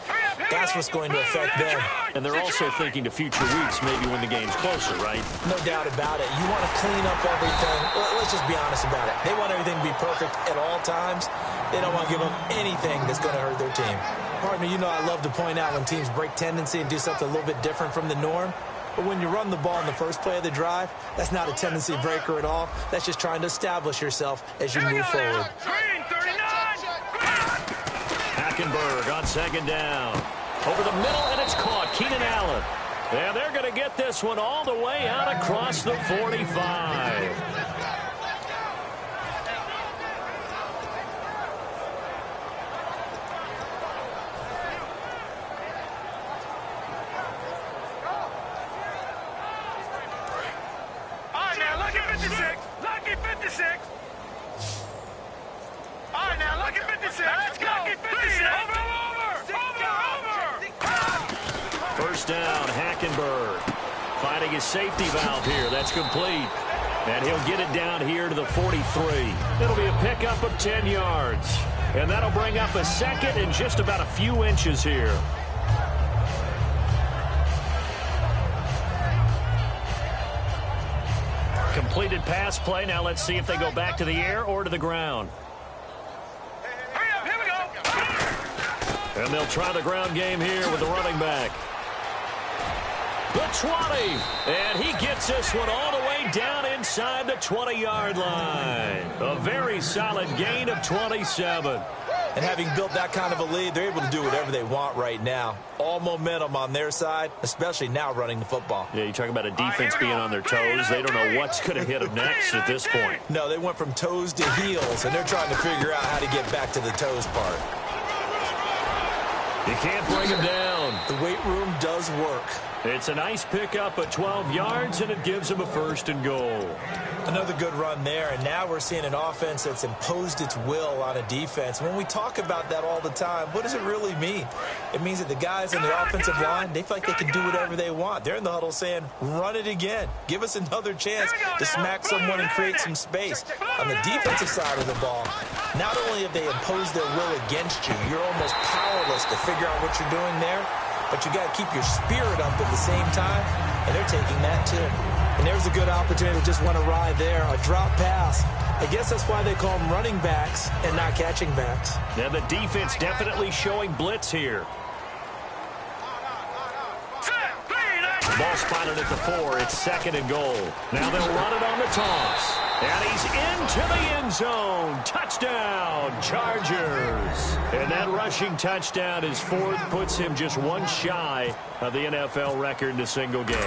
that's what's going to affect them. And they're also thinking to future weeks, maybe when the game's closer, right? No doubt about it. You want to clean up everything. Let's just be honest about it. They want everything to be perfect at all times. They don't want to give up anything that's going to hurt their team. Pardon me, you know I love to point out when teams break tendency and do something a little bit different from the norm. But when you run the ball in the first play of the drive, that's not a tendency breaker at all. That's just trying to establish yourself as you move forward. Hackenberg on second down. Over the middle, and it's caught. Keenan Allen. And they're going to get this one all the way out across the 45. Lucky 56. All right, now, lucky 56. Let's go. Lucky 56. Over. First down, Hackenberg. Finding his safety valve here. That's complete. And he'll get it down here to the 43. It'll be a pickup of 10 yards. And that'll bring up a second and just about a few inches here. Completed pass play. Now let's see if they go back to the air or to the ground. Here we go. And they'll try the ground game here with the running back. The 20. And he gets this one all the way down inside the 20-yard line. A very solid gain of 27. And having built that kind of a lead, they're able to do whatever they want right now. All momentum on their side, especially now running the football. Yeah, you talk about a defense being on their toes. They don't know what's going to hit them next at this point. No, they went from toes to heels, and they're trying to figure out how to get back to the toes part. You can't bring him down. The weight room does work. It's a nice pickup at 12 yards, and it gives him a 1st and goal. Another good run there, and now we're seeing an offense that's imposed its will on a defense. When we talk about that all the time, what does it really mean? It means that the guys on the offensive line, they feel like they can do whatever they want. They're in the huddle saying, run it again. Give us another chance to smack someone and create some space. On the defensive side of the ball, not only have they imposed their will against you, you're almost powerless to figure out what you're doing there, but you got to keep your spirit up at the same time, and they're taking that too. And there's a good opportunity to just want to ride there. A drop pass. I guess that's why they call them running backs and not catching backs. Now the defense definitely showing blitz here. Ball spotted at the 4. It's 2nd and goal. Now they'll run it on the toss. And he's into the end zone. Touchdown, Chargers. And that rushing touchdown, his 4th, puts him just one shy of the NFL record in a single game.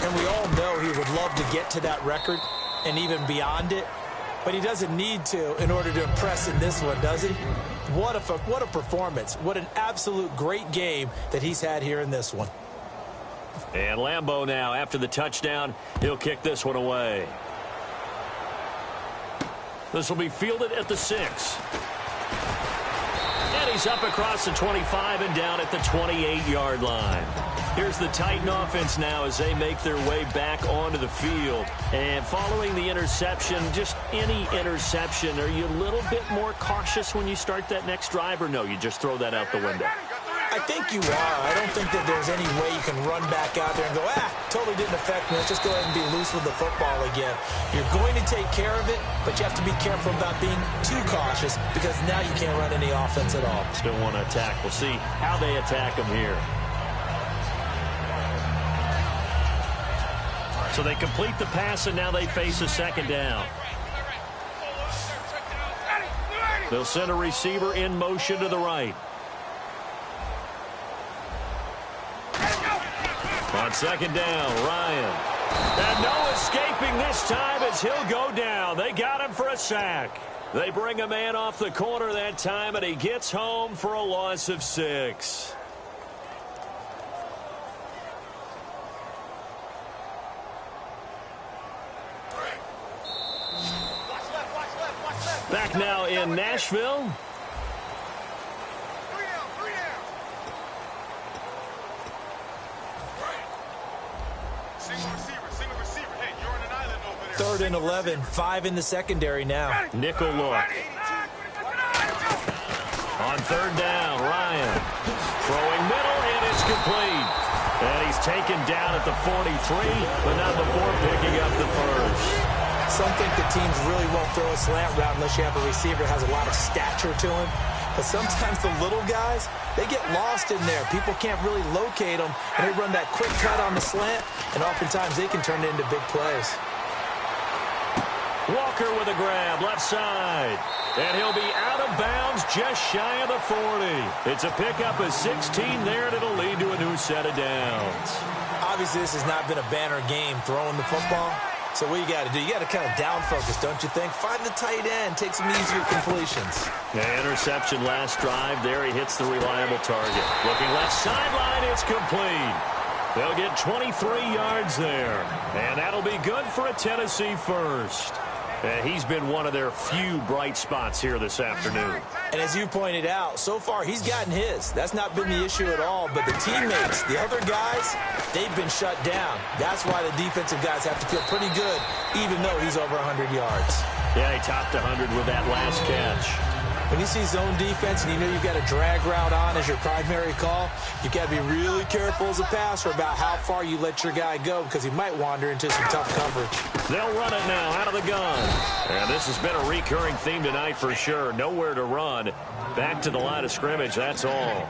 And we all know he would love to get to that record and even beyond it. But he doesn't need to in order to impress in this one, does he? What a performance. What an absolute great game that he's had here in this one. And Lambeau now, after the touchdown, he'll kick this one away. This will be fielded at the 6. And he's up across the 25 and down at the 28-yard line. Here's the Titan offense now as they make their way back onto the field. And following the interception, just any interception, are you a little bit more cautious when you start that next drive, or no, you just throw that out the window? I think you are. I don't think that there's any way you can run back out there and go, totally didn't affect me. Let's just go ahead and be loose with the football again. You're going to take care of it, but you have to be careful about being too cautious because now you can't run any offense at all. Still want to attack. We'll see how they attack them here. So they complete the pass, and now they face a 2nd down. They'll send a receiver in motion to the right. On 2nd down, Ryan. And no escaping this time as he'll go down. They got him for a sack. They bring a man off the corner that time, and he gets home for a loss of 6. Back now in Nashville. Third and 11, 5 in the secondary now. Nickel look. On 3rd down, Ryan. Throwing middle, and it's complete. And he's taken down at the 43, but not before picking up the 1st. Some think the teams really won't throw a slant route unless you have a receiver that has a lot of stature to him. But sometimes the little guys, they get lost in there. People can't really locate them, and they run that quick cut on the slant, and oftentimes they can turn it into big plays. Walker with a grab, left side. And he'll be out of bounds just shy of the 40. It's a pickup of 16 there, and it'll lead to a new set of downs. Obviously, this has not been a banner game throwing the football. So what you got to do, you got to kind of down focus, don't you think? Find the tight end, take some easier completions. Yeah, interception last drive. There he hits the reliable target. Looking left sideline, it's complete. They'll get 23 yards there. And that'll be good for a Tennessee 1st. He's been one of their few bright spots here this afternoon. And as you pointed out, so far he's gotten his. That's not been the issue at all. But the teammates, the other guys, they've been shut down. That's why the defensive guys have to feel pretty good, even though he's over 100 yards. Yeah, he topped 100 with that last catch. When you see zone defense and you know you've got a drag route on as your primary call, you've got to be really careful as a passer about how far you let your guy go because he might wander into some tough coverage. They'll run it now out of the gun. And this has been a recurring theme tonight for sure. Nowhere to run. Back to the line of scrimmage, that's all.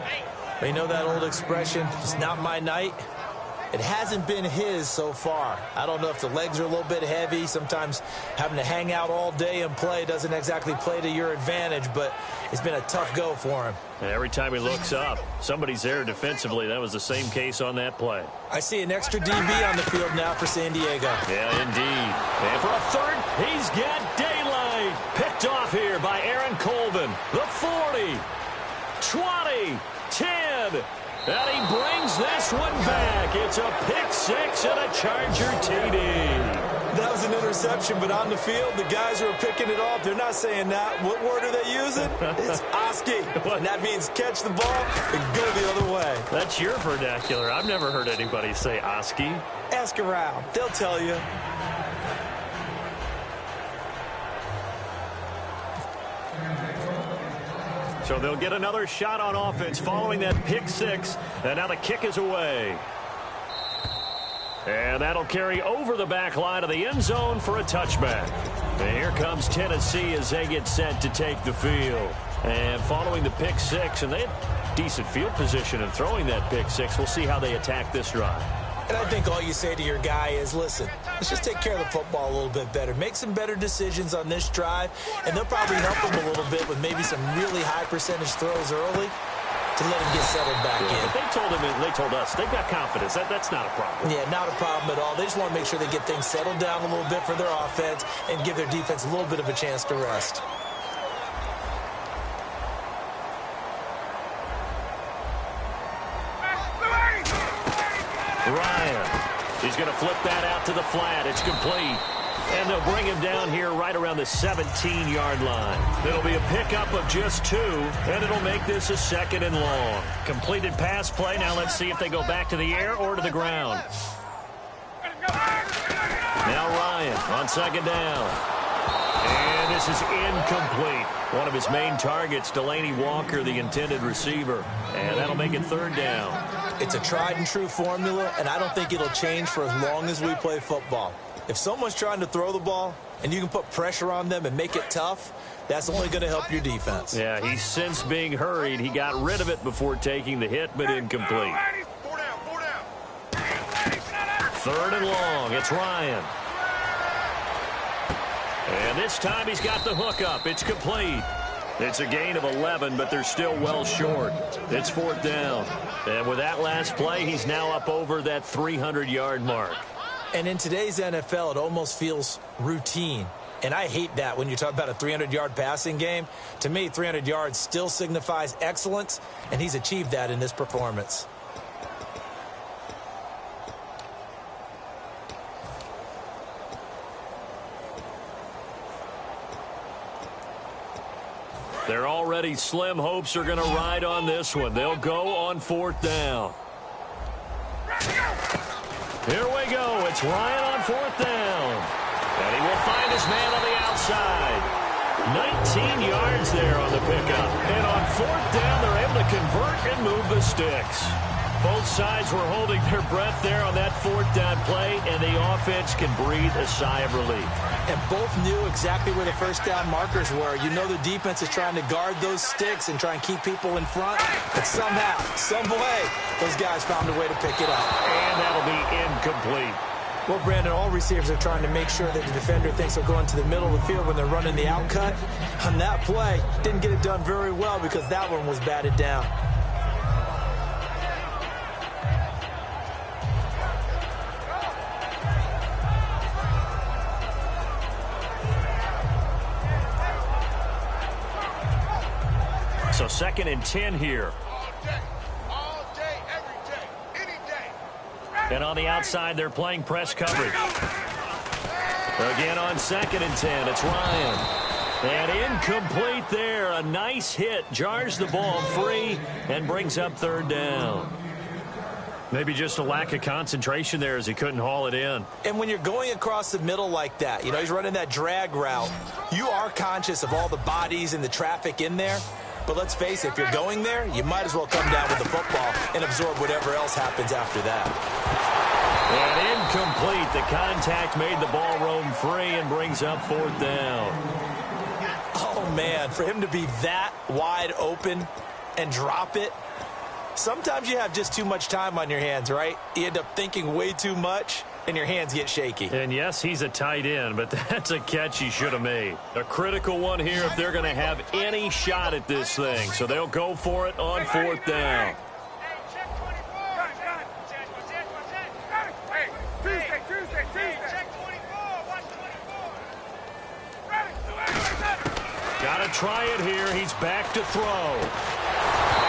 You know that old expression, it's not my night? It hasn't been his so far. I don't know if the legs are a little bit heavy. Sometimes having to hang out all day and play doesn't exactly play to your advantage, but it's been a tough go for him. Every time he looks up, somebody's there defensively. That was the same case on that play. I see an extra DB on the field now for San Diego. Yeah, indeed. And for a third, he's got daylight. Picked off here by Aaron Colvin. The 40, 20, 10. And he brings this one back. It's a pick six and a Charger TD. That was an interception, but on the field, the guys who are picking it off, they're not saying that. What word are they using? It's Oski. And that means catch the ball and go the other way. That's your vernacular. I've never heard anybody say Oski. Ask around. They'll tell you. So they'll get another shot on offense following that pick six. And now the kick is away. And that'll carry over the back line of the end zone for a touchback. And here comes Tennessee as they get set to take the field. And following the pick six, and they had decent field position in throwing that pick six. We'll see how they attack this drive. And I think all you say to your guy is, listen, let's just take care of the football a little bit better. Make some better decisions on this drive, and they'll probably help him a little bit with maybe some really high percentage throws early to let him get settled back in. They told us they've got confidence. That's not a problem. Yeah, not a problem at all. They just want to make sure they get things settled down a little bit for their offense and give their defense a little bit of a chance to rest. Ryan, he's going to flip that out to the flat. It's complete. And they'll bring him down here right around the 17-yard line. It'll be a pickup of just 2, and it'll make this a 2nd and long. Completed pass play. Now let's see if they go back to the air or to the ground. Now Ryan on 2nd down. And this is incomplete. One of his main targets, Delaney Walker, the intended receiver. And that'll make it 3rd down. It's a tried-and-true formula, and I don't think it'll change for as long as we play football. If someone's trying to throw the ball and you can put pressure on them and make it tough, that's only going to help your defense. Yeah, he's since being hurried. He got rid of it before taking the hit, but incomplete. 3rd and long. It's Ryan. And this time he's got the hook up. It's complete. It's a gain of 11, but they're still well short. It's 4th down. And with that last play, he's now up over that 300-yard mark. And in today's NFL, it almost feels routine. And I hate that when you talk about a 300-yard passing game. To me, 300 yards still signifies excellence, and he's achieved that in this performance. They're already slim hopes are going to ride on this one. They'll go on 4th down. Here we go. It's Ryan on 4th down. And he will find his man on the outside. 19 yards there on the pickup. And on 4th down, they're able to convert and move the sticks. Both sides were holding their breath there on that 4th down play, and the offense can breathe a sigh of relief. And both knew exactly where the first down markers were. You know the defense is trying to guard those sticks and try and keep people in front. But somehow, some way, those guys found a way to pick it up. And that'll be incomplete. Well, Brandon, all receivers are trying to make sure that the defender thinks they're going to the middle of the field when they're running the out cut. On that play, didn't get it done very well because that one was batted down. So 2nd and 10 here. All day, every day, any day. And on the outside, they're playing press coverage. Again on 2nd and 10, it's Ryan. And incomplete there. A nice hit. Jars the ball free and brings up 3rd down. Maybe just a lack of concentration there as he couldn't haul it in. And when you're going across the middle like that, you know, he's running that drag route, you are conscious of all the bodies and the traffic in there. But let's face it, if you're going there, you might as well come down with the football and absorb whatever else happens after that. And incomplete. The contact made the ball roam free and brings up 4th down. Oh, man, for him to be that wide open and drop it, Sometimes you have just too much time on your hands, right? You end up thinking way too much, and your hands get shaky. And yes, he's a tight end, but that's a catch he should have made. A critical one here if they're going to have any shot at this thing. So they'll go for it on 4th down. Got to try it here. He's back to throw.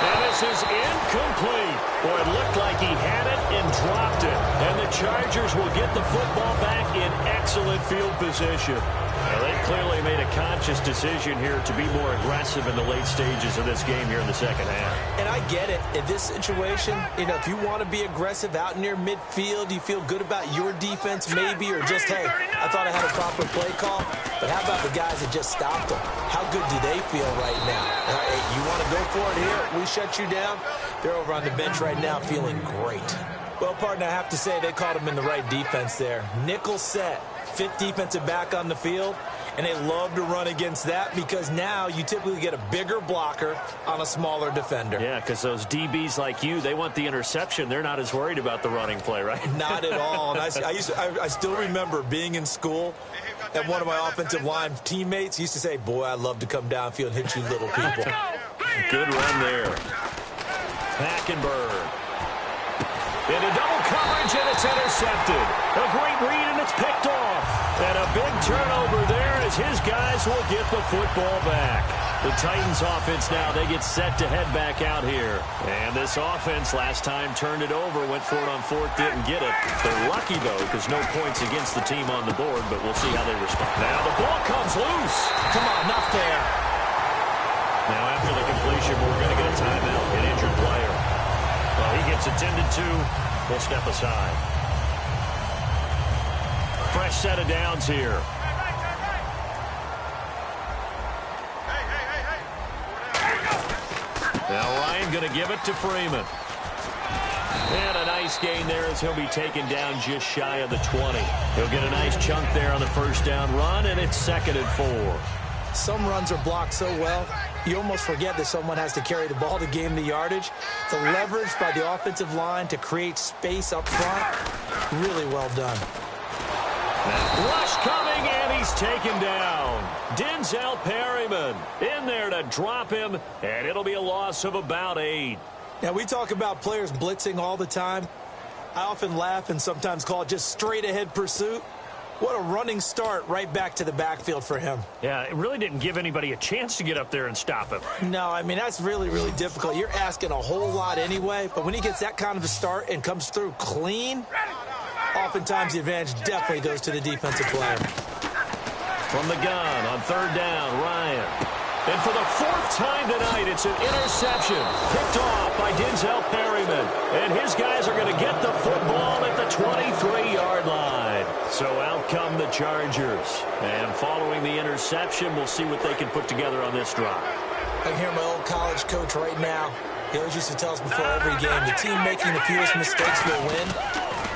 And this is incomplete. Boy, it looked like he had it and dropped it. And the Chargers will get the football back in excellent field position. Now, they clearly made a conscious decision here to be more aggressive in the late stages of this game here in the second half. And I get it. In this situation, you know, if you want to be aggressive out near midfield, you feel good about your defense maybe, or just, hey, I thought I had a proper play call. But how about the guys that just stopped them? How good do they feel right now? Hey, you want to go for it here? We shut you down? They're over on the bench right now feeling great. Well, partner, I have to say they caught him in the right defense there. Nickel set, 5th defensive back on the field, and they love to run against that because now you typically get a bigger blocker on a smaller defender. Yeah, because those DBs like you, they want the interception. They're not as worried about the running play, right? Not at all. And I still remember being in school, and one of my offensive line teammates used to say, boy, I'd love to come downfield and hit you little people. Good run there. Hackenberg. Into double coverage, and it's intercepted. A great read, and it's picked off. And a big turnover there as his guys will get the football back. The Titans offense now, they get set to head back out here. And this offense last time turned it over, went for it on 4th, didn't get it. They're lucky, though, because no points against the team on the board, but we'll see how they respond. Now the ball comes loose. Come on, not fair. Now after the completion, we're going to get a timeout, an injured player. Well, he gets attended to. We'll step aside. Fresh set of downs here. Now Ryan going to give it to Freeman. And a nice gain there as he'll be taken down just shy of the 20. He'll get a nice chunk there on the 1st down run, and it's 2nd and 4. Some runs are blocked so well, you almost forget that someone has to carry the ball to gain the yardage. The leverage by the offensive line to create space up front, really well done. Rush coming, and he's taken down. Denzel Perryman in there to drop him, and it'll be a loss of about 8. Now, we talk about players blitzing all the time. I often laugh and sometimes call it just straight-ahead pursuit. What a running start right back to the backfield for him. Yeah, it really didn't give anybody a chance to get up there and stop him. No, I mean, that's really, really difficult. You're asking a whole lot anyway, but when he gets that kind of a start and comes through clean, oftentimes the advantage definitely goes to the defensive player. From the gun on 3rd down, Ryan. And for the 4th time tonight, it's an interception picked off by Denzel Perryman. And his guys are going to get the football at the 23-yard line. So out come the Chargers. And following the interception, we'll see what they can put together on this drive. I can hear my old college coach right now. He always used to tell us before every game, the team making the fewest mistakes will win.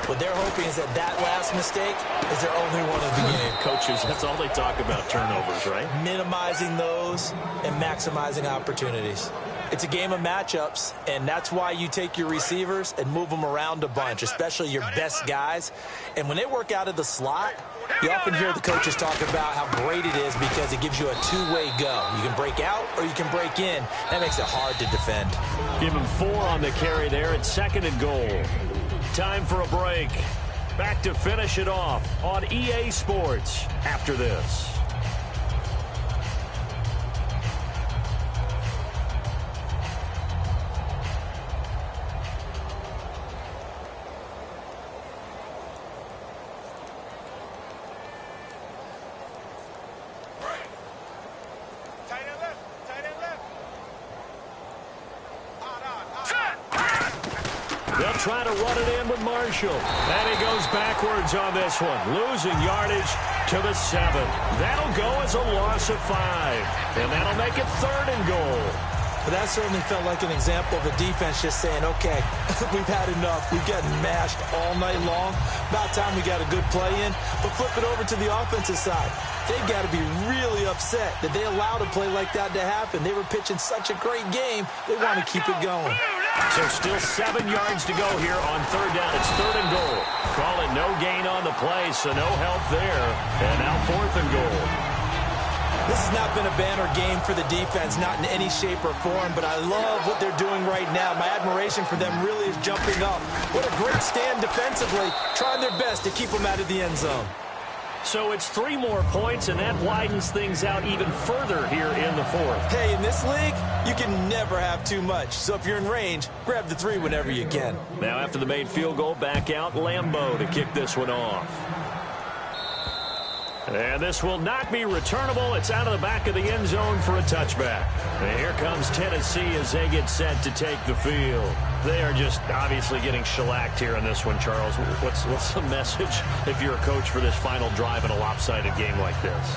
What they're hoping is that last mistake is their only one of the game. Coaches, that's all they talk about, turnovers, right? Minimizing those and maximizing opportunities. It's a game of matchups, and that's why you take your receivers and move them around a bunch, especially your best guys. And when they work out of the slot, you often hear the coaches talk about how great it is because it gives you a two-way go. You can break out or you can break in. That makes it hard to defend. Give him 4 on the carry there at 2nd and goal. Time for a break. Back to finish it off on EA Sports after this. They'll try to run it in with Marshall. And he goes backwards on this one, losing yardage to the 7. That'll go as a loss of 5. And that'll make it 3rd and goal. But that certainly felt like an example of a defense just saying, okay, we've had enough. We've gotten mashed all night long. About time we got a good play in. But flip it over to the offensive side. They've got to be really upset that they allowed a play like that to happen. They were pitching such a great game, they want to keep it going. So still 7 yards to go here on third down. It's 3rd and goal. Call it no gain on the play, so no help there. And now 4th and goal. This has not been a banner game for the defense, not in any shape or form, but I love what they're doing right now. My admiration for them really is jumping up. What a great stand defensively, trying their best to keep them out of the end zone. So it's 3 more points, and that widens things out even further here in the 4th. Hey, in this league, you can never have too much. So if you're in range, grab the 3 whenever you can. Now after the made field goal, back out Lambeau to kick this one off. And this will not be returnable. It's out of the back of the end zone for a touchback. And here comes Tennessee as they get set to take the field. They are just obviously getting shellacked here in this one, Charles. What's the message if you're a coach for this final drive in a lopsided game like this?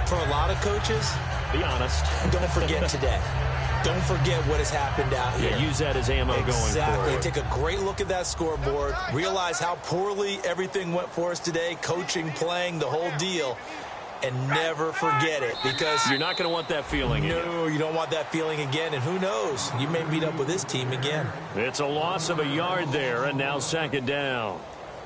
For a lot of coaches, be honest. Don't forget today. Don't forget what has happened out here. Yeah, use that as ammo going forward. Exactly. Take a great look at that scoreboard. Realize how poorly everything went for us today. Coaching, playing, the whole deal. And never forget it, because you're not going to want that feeling again. No, you don't want that feeling again. And who knows? You may meet up with this team again. It's a loss of a yard there, and now 2nd down.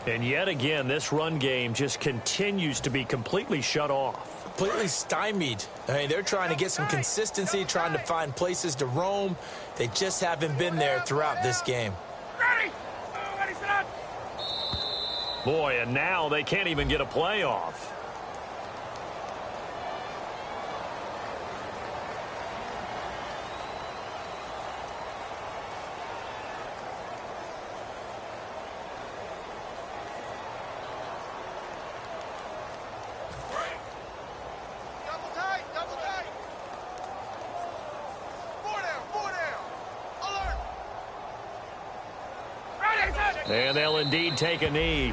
And yet again, this run game just continues to be completely shut off. Completely stymied. I mean, they're trying to get some consistency, trying to find places to roam. They just haven't been there throughout this game. Boy, and now they can't even get a play off. And they'll indeed take a knee.